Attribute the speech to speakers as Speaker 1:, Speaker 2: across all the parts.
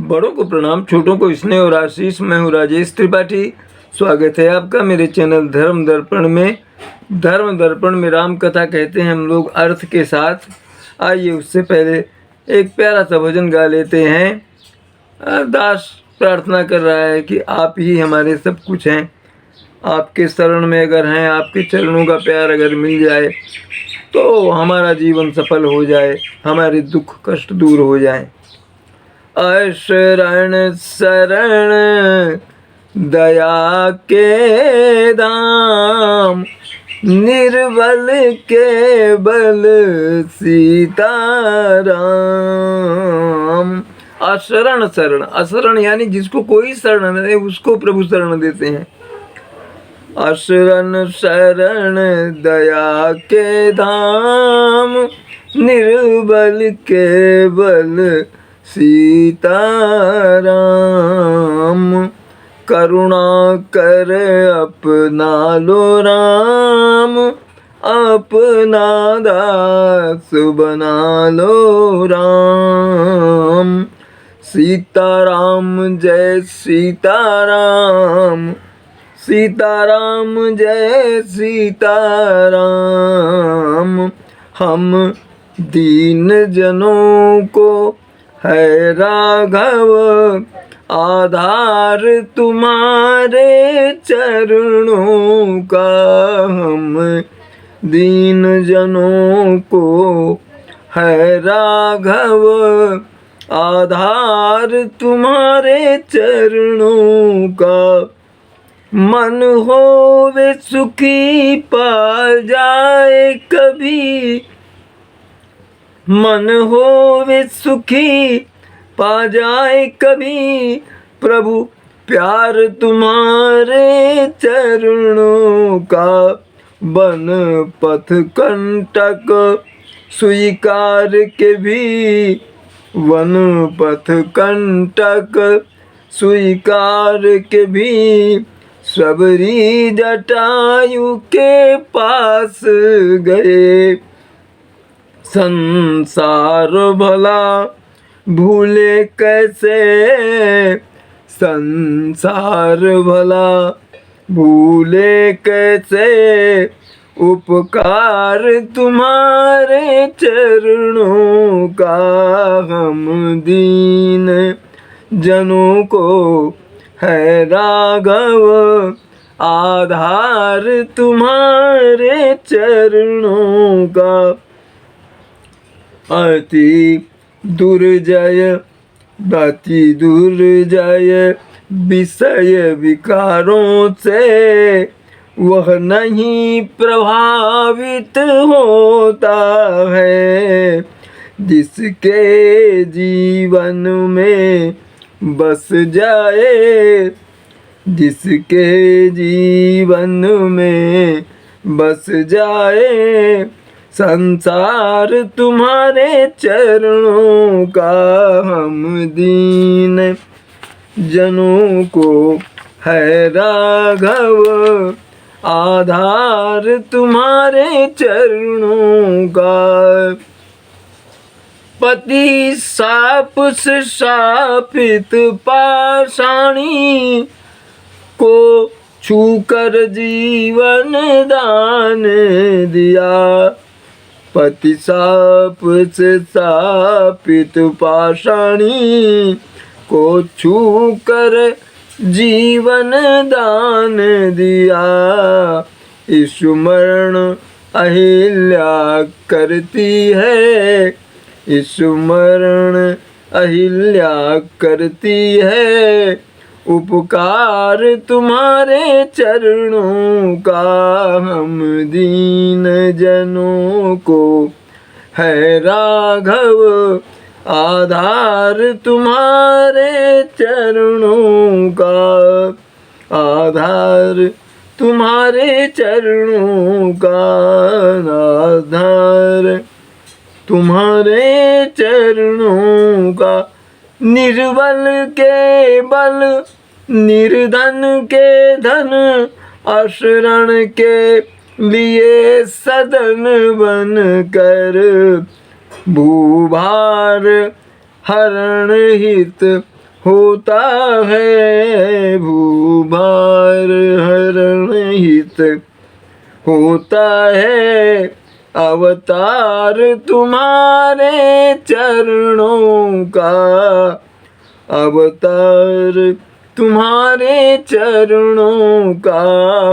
Speaker 1: बड़ों को प्रणाम, छोटों को स्नेह और आशीष। मैं हूँ राजेश त्रिपाठी। स्वागत है आपका मेरे चैनल धर्म दर्पण में। धर्म दर्पण में राम कथा कहते हैं हम लोग अर्थ के साथ। आइए उससे पहले एक प्यारा सा भजन गा लेते हैं। दास प्रार्थना कर रहा है कि आप ही हमारे सब कुछ हैं। आपके शरण में अगर हैं, आपके चरणों का प्यार अगर मिल जाए तो हमारा जीवन सफल हो जाए, हमारे दुख कष्ट दूर हो जाए। अशरण शरण दया के धाम, निर्बल के बल सीताराम। अशरण शरण, अशरण यानी जिसको कोई शरण नहीं उसको प्रभु शरण देते हैं। अशरण शरण दया के धाम, निर्बल के बल सीताराम। करुणा कर अपना लो राम, अपना दास बना लो राम। सीताराम जय सीताराम, सीताराम जय सीताराम। हम दीन जनों को है राघव, आधार तुम्हारे चरणों का। हम दीन जनों को है राघव, आधार तुम्हारे चरणों का। मन होवे सुखी पा जाए कभी, मन होवे सुखी पा जाए कभी। प्रभु प्यार तुम्हारे चरणों का। बन पथ कंटक स्वीकार के भी, वन पथ कंटक स्वीकार के भी। सबरी जटायु के पास गए, संसार भला भूले कैसे। संसार भला भूले कैसे, उपकार तुम्हारे चरणों का। हम दीन जनों को है राघव, आधार तुम्हारे चरणों का। अति दुर्जय अति दुर्जय विषय विकारों से, वह नहीं प्रभावित होता है। जिसके जीवन में बस जाए, जिसके जीवन में बस जाए। संसार तुम्हारे चरणों का। हम दीन जनों को है राघव, आधार तुम्हारे चरणों का। पति साप से शापित पाषाणी को छूकर जीवन दान दिया। पति साप से शापित पाषाणी को छूकर जीवन दान दिया। स्मरण अहिल्या करती है, स्मरण अहिल्या करती है। उपकार तुम्हारे चरणों का। हम दीन जनों को है राघव, आधार तुम्हारे चरणों का। आधार तुम्हारे चरणों का। आधार तुम्हारे चरणों का। निर्बल के बल निर्धन के धन, अशरण के लिए सदन बन कर। भूभार हरण हित होता है भूभार हरण हित, होता है अवतार तुम्हारे चरणों का, अवतार तुम्हारे चरणों का।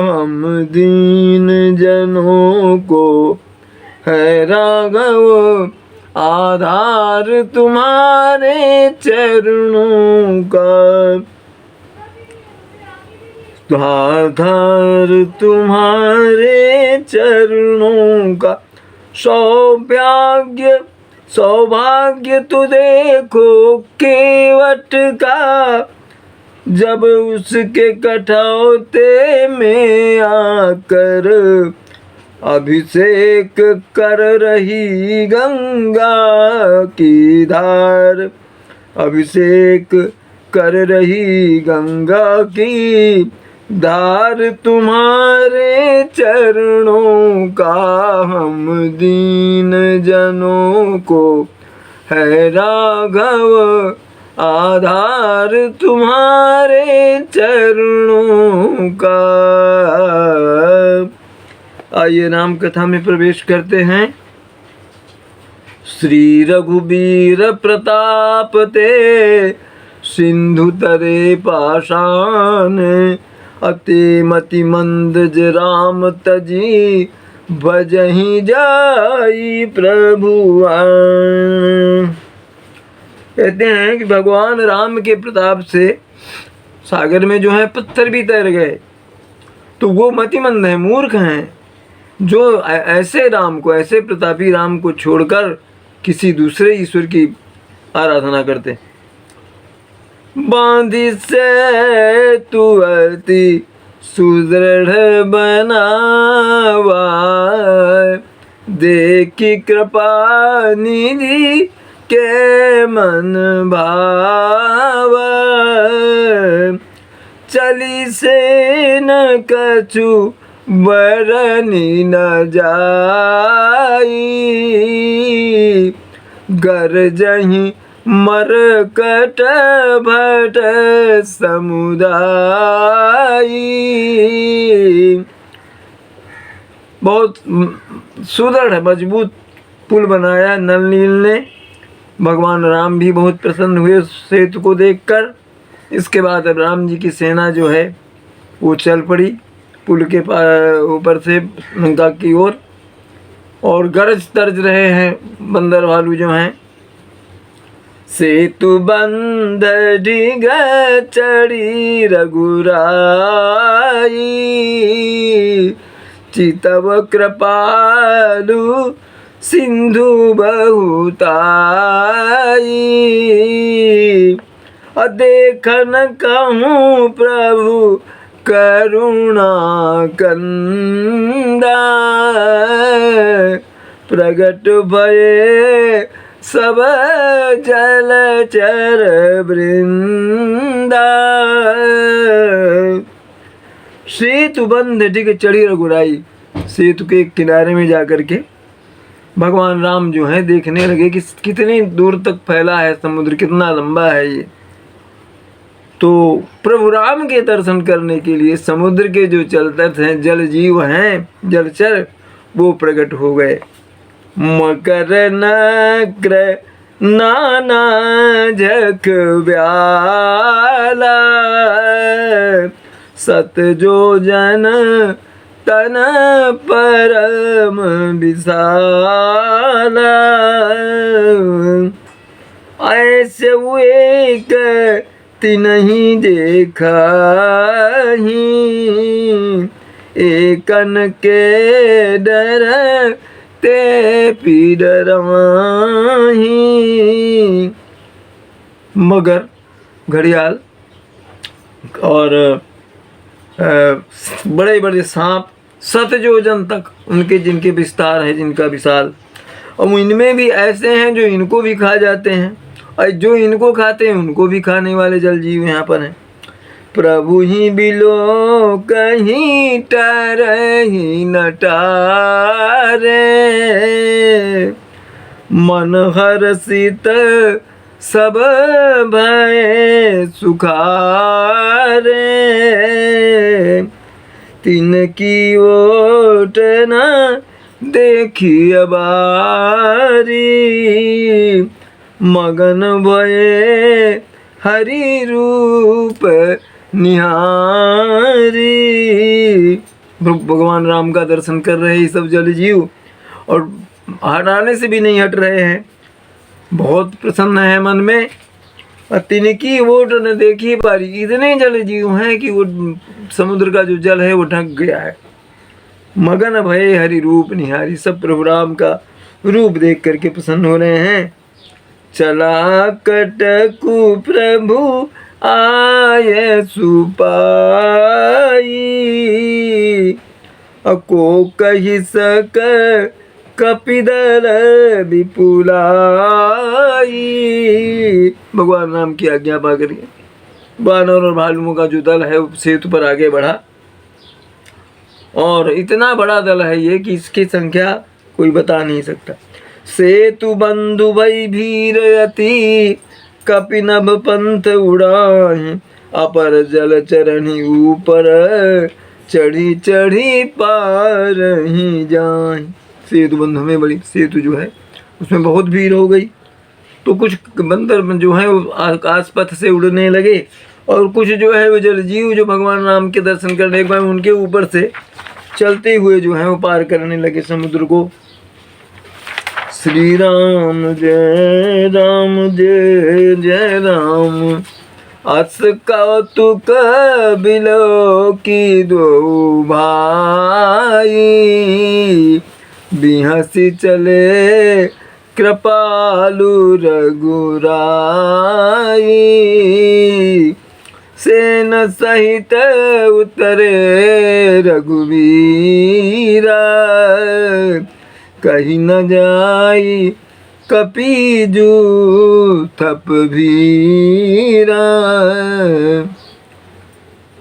Speaker 1: हम दीन जनों को है राघव आधार तुम्हारे चरणों का, आधार तुम्हारे चरणों का। सौभाग्य सौभाग्य तो देखो केवट का, जब उसके कठौते में आकर अभिषेक कर रही गंगा की धार, अभिषेक कर रही गंगा की धार तुम्हारे चरणों का। हम दीन जनों को है राघव आधार तुम्हारे चरणों का। आइए राम कथा में प्रवेश करते हैं। श्री रघुबीर प्रताप ते सिंधु तरे पाषाण, अति मति मंद राम तजी भजहि जाई प्रभुआन। कहते हैं कि भगवान राम के प्रताप से सागर में जो है पत्थर भी तैर गए, तो वो मतिमंद हैं, मूर्ख हैं, जो ऐसे राम को, ऐसे प्रतापी राम को छोड़कर किसी दूसरे ईश्वर की आराधना करते। बांधी से तू अति सुदृढ़ बनावा, देखी कृपा निधि के मन भाव, चली से न कछु बरनी न जाई, गरजहि मरकट भट समुदाई। बहुत सुदृढ़ मजबूत पुल बनाया नल नील ने। भगवान राम भी बहुत प्रसन्न हुए उस सेतु को देखकर। इसके बाद अब राम जी की सेना जो है वो चल पड़ी पुल के ऊपर से लंका की ओर, और गरज तर्ज रहे हैं बंदर भालू जो हैं। सेतु बंध डिग चढ़ी रघुराई, चितव कृपालु सिंधु बहुताई, देखन कहूँ प्रभु करुणा कंदा, प्रगट भये सब जलचर वृंदा। सेतु बंध डिग चढ़ी रघुराई, सेतु के किनारे में जाकर के भगवान राम जो है देखने लगे कि कितनी दूर तक फैला है समुद्र, कितना लंबा है ये। तो प्रभु राम के दर्शन करने के लिए समुद्र के जो जलतट हैं, जल जीव हैं, जलचर, वो प्रकट हो गए। मकर नक्र नाना झक व्याला, सत जो जन तन परम विशाला, ऐसे हुए नहीं देखा ही, एकन के डर ते पीडरवाही। मगर घड़ियाल और बड़े बड़े सांप, सतयोजन तक उनके जिनके विस्तार है, जिनका विशाल, और इनमें भी ऐसे हैं जो इनको भी खा जाते हैं, और जो इनको खाते हैं उनको भी खाने वाले जल जीव यहाँ पर हैं। प्रभु ही बिलो कहीं टरही नटारे, मन हर्षित सब भय सुखारे, तिनकी ओट न देखी अबारी, मगन भये हरि रूप निहारी। भगवान राम का दर्शन कर रहे ये सब जल जीव और हटाने से भी नहीं हट रहे हैं, बहुत प्रसन्न है मन में। और तिनकी ओट न देखी बारी, इतने जल जीव हैं कि वो समुद्र का जो जल है वो ढक गया है। मगन भये हरि रूप निहारी, सब प्रभु राम का रूप देख करके प्रसन्न हो रहे हैं। चला कटकु प्रभु आये सुपाई, अको कहि सक कपिदल विपुलाई। भगवान राम की आज्ञा पा करके वानर और भालुओं का जो दल है सेतु पर आगे बढ़ा, और इतना बड़ा दल है ये कि इसकी संख्या कोई बता नहीं सकता। सेतु बंधु भई भीर यति, कपिनभ पंथ उड़ाहि, अपर जल चरणी ऊपर, चढ़ी चढ़ी पार ही जाए। सेतु बंधु में बड़ी सेतु जो है उसमें बहुत भीड़ हो गई, तो कुछ बंदर जो है वो आकाश पथ से उड़ने लगे, और कुछ जो है वो जलजीव जो भगवान राम के दर्शन करने के बाद उनके ऊपर से चलते हुए जो है वो पार करने लगे समुद्र को। श्री राम जय जय राम, अस कौतुक बिलो की दो भाई, बिहसी चले कृपालु रघुराई, सेन सहित उतरे रघुवीरा, कहीं न जाई कपीजू थप भीरा।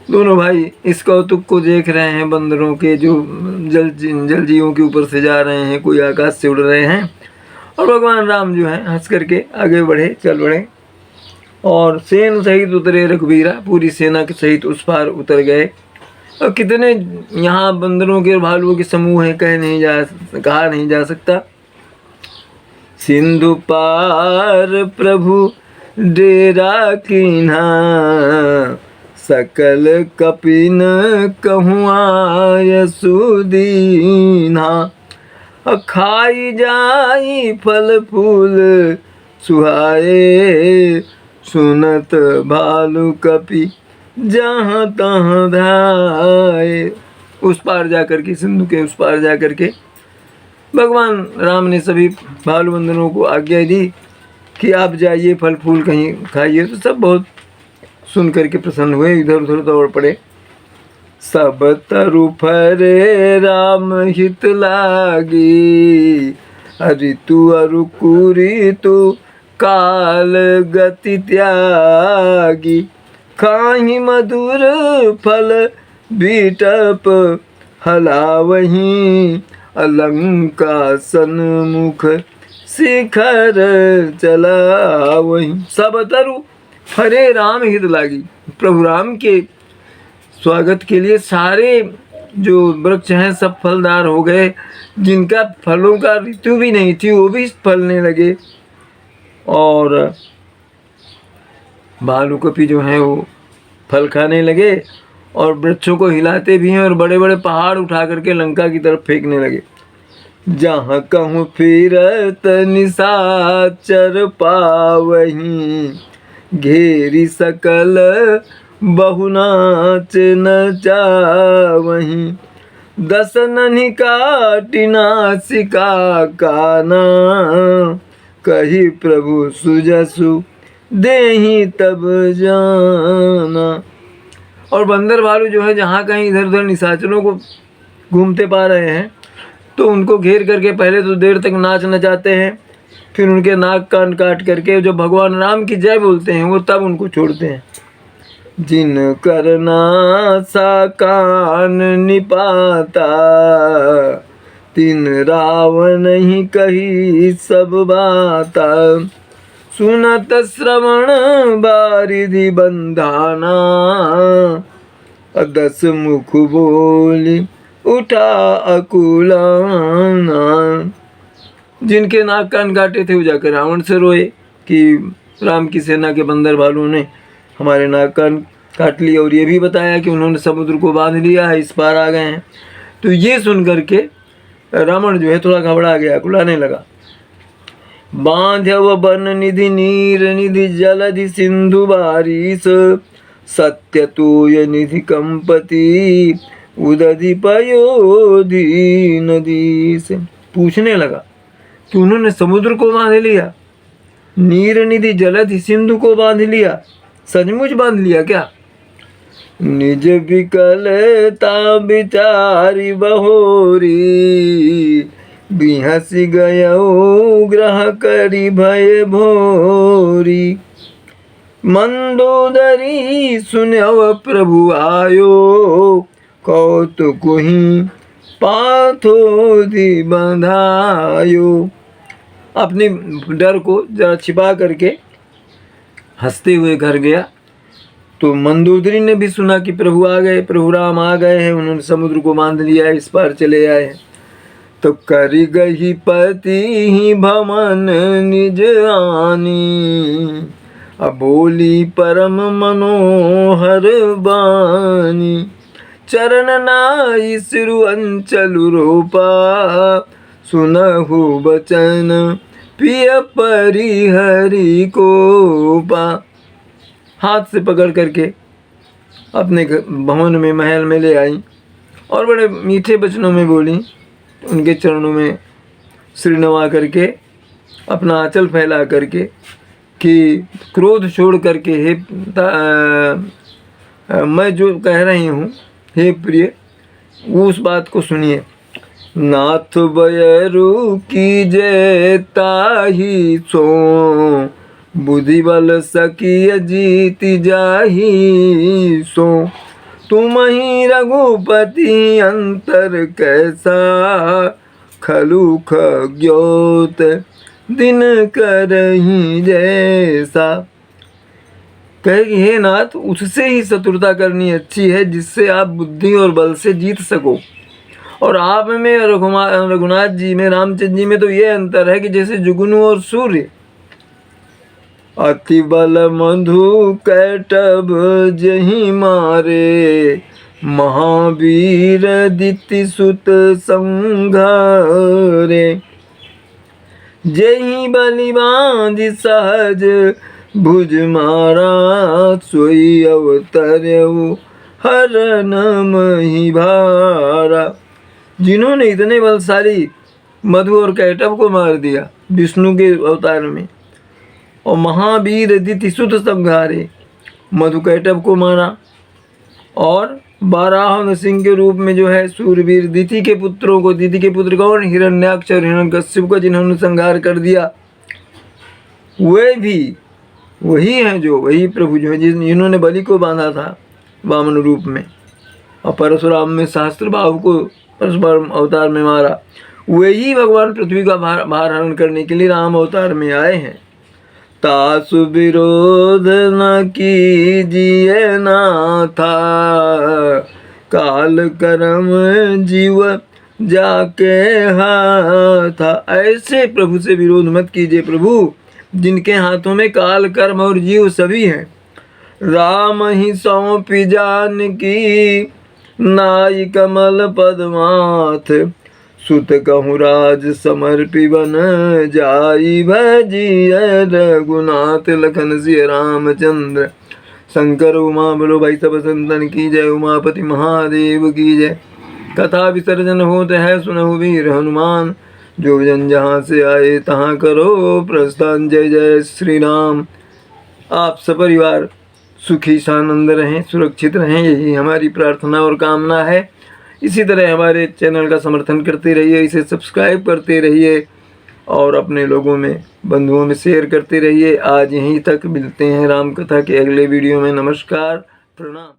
Speaker 1: दोनों भाई इस कौतुक को देख रहे हैं, बंदरों के जो जल जीवों के ऊपर से जा रहे हैं, कोई आकाश से उड़ रहे हैं, और भगवान राम जो है हंस करके आगे बढ़े, चल बढ़े, और सेन सहित उतरे रघुवीरा, पूरी सेना के सहित उस पार उतर गए। और कितने यहाँ बंदरों के और भालुओं के समूह हैं, कहा नहीं जा सकता। सिंधु पार प्रभु डेरा कीन्हा, सकल कपिन कहुआ सुदीना, खाई जाई फल फूल सुहाए, सुनत भालू कपि जहाँ तहाँ धाये। उस पार जाकर के, सिंधु के उस पार जाकर के भगवान राम ने सभी भालू बंदरों को आज्ञा दी कि आप जाइए, फल फूल कहीं खाइए। तो सब बहुत सुन करके प्रसन्न हुए, इधर उधर दौड़ पड़े। सब तरु फरे राम हित लागी, ऋतु अरु कुरितु काल गति त्यागी, खाहि मधुर फल बीटप हलावहीं, अलंका सन्मुख शिखर चलावहीं। सब तरु फरे राम हित लागी, प्रभु राम के स्वागत के लिए सारे जो वृक्ष हैं सब फलदार हो गए, जिनका फलों का ऋतु भी नहीं थी वो भी फलने लगे, और भालू कपि जो हैं वो फल खाने लगे, और वृक्षों को हिलाते भी हैं, और बड़े बड़े पहाड़ उठा करके लंका की तरफ फेंकने लगे। जहाँ कहूँ फिरत निशाचर पावहीं, घेरी सकल बहुनाच नचावहीं, दस ननि काटि नासिका काना, कही प्रभु सुजसु देहि तब जाना। और बंदर भालू जो है जहाँ कहीं इधर उधर निशाचरों को घूमते पा रहे हैं, तो उनको घेर करके पहले तो देर तक नाच नचाते हैं, फिर उनके नाक कान काट करके जो भगवान राम की जय बोलते हैं वो तब उनको छोड़ते हैं। जिन करना सा कान निपाता, तिन रावण ही कही सब बाता, सुनत श्रवण बारिधि बंधाना, 10 मुख बोली उठा अकुलाना। जिनके नाक कान काटे थे वो जाकर रावण से रोए कि राम की सेना के बंदर भालू ने हमारे नाक कान काट लिया, और ये भी बताया कि उन्होंने समुद्र को बांध लिया है, इस पार आ गए हैं। तो ये सुन करके रावण जो है थोड़ा घबरा गया, कुलाने लगा। बांध्यव बन निधि नीर निधि जलधि सिंधु बारिश, सत्य तोय निधि कंपति उदधि पयोधि नदी से। पूछने लगा कि उन्होंने समुद्र को बांध लिया, नीर निधि जलधि सिंधु को बांध लिया, सचमुच बांध लिया क्या? निज विकलता विचारी बहोरी, बिहसी गयो ग्रह करी भय भोरी। मंदोदरी सुनव प्रभु आयो, कौतुक ही पाथोधि बंधायो। अपने डर को जरा छिपा करके हंसते हुए घर गया। तो मंदोदरी ने भी सुना कि प्रभु आ गए, प्रभु राम आ गए हैं, उन्होंने समुद्र को बांध लिया है, इस पार चले आए हैं। तो करी गही पति ही भवन निज आनी, अब बोली परम मनोहर बानी। चरण नाई सिरु अंचलु रोपा, सुनहु बचन पिय परिहरि को पा। हाथ से पकड़ करके अपने भवन में, महल में ले आई और बड़े मीठे वचनों में बोली, उनके चरणों में सिर नवा करके, अपना आंचल फैला करके कि क्रोध छोड़ करके हे मैं जो कह रही हूँ हे प्रिय, उस बात को सुनिए। नाथ बयरु की जय ताही सो, बुद्धि बल सकिय जीति जाही सो। तुम ही रघुपति अंतर कैसा, खलु खग्योत दिन करही जैसा। कहे कि हे नाथ, उससे ही शत्रुता करनी अच्छी है जिससे आप बुद्धि और बल से जीत सको। और आप में रघुनाथ जी में, रामचंद्र जी में तो ये अंतर है कि जैसे जुगनू और सूर्य। अति बल मधु कैटभ जही मारे, महावीर दिति सुत संघारे। जही बलि बांधि सहज भुज मारा, सोई अवतरऊ हरन मही भारा। जिन्होंने इतने बलशाली मधु और कैटभ को मार दिया विष्णु के अवतार में, और महावीर दिति सुत संघारे, मधु कैटभ को मारा, और बाराह नरसिंह के रूप में जो है सूरवीर दिति के पुत्रों को, दिति के पुत्र कौन, हिरण्याक्ष और हिरण्यकश्यप का जिन्होंने संहार कर दिया, वे भी वही हैं जो, वही प्रभु जो है जिन्होंने बलि को बांधा था वामन रूप में, और परशुराम में सहस्त्रबाहु को परशुराम अवतार में मारा। वही भगवान पृथ्वी का भार हरण करने के लिए राम अवतार में आए हैं। तासु विरोध न कीजिए नाथा, काल कर्म जीव जाके हाथा। ऐसे प्रभु से विरोध मत कीजिए प्रभु, जिनके हाथों में काल कर्म और जीव सभी हैं। राम ही सौंपी जानकी, नाई कमल पद्माथ, सुत कहूँ राज समर्पि बन जाई भजिय रघुनाथ। लखन सिय रामचंद्र शंकर उमा बोलो भाई सब संतन की जय, उमापति महादेव की जय। कथा विसर्जन होते है सुनहु वीर हनुमान, जो जन जहाँ से आए तहाँ करो प्रस्थान। जय जय श्री राम। आप सपरिवार सुखी सानंद रहें, सुरक्षित रहें, यही हमारी प्रार्थना और कामना है। इसी तरह हमारे चैनल का समर्थन करते रहिए, इसे सब्सक्राइब करते रहिए और अपने लोगों में, बंधुओं में शेयर करते रहिए। आज यहीं तक, मिलते हैं राम कथा के अगले वीडियो में। नमस्कार, प्रणाम।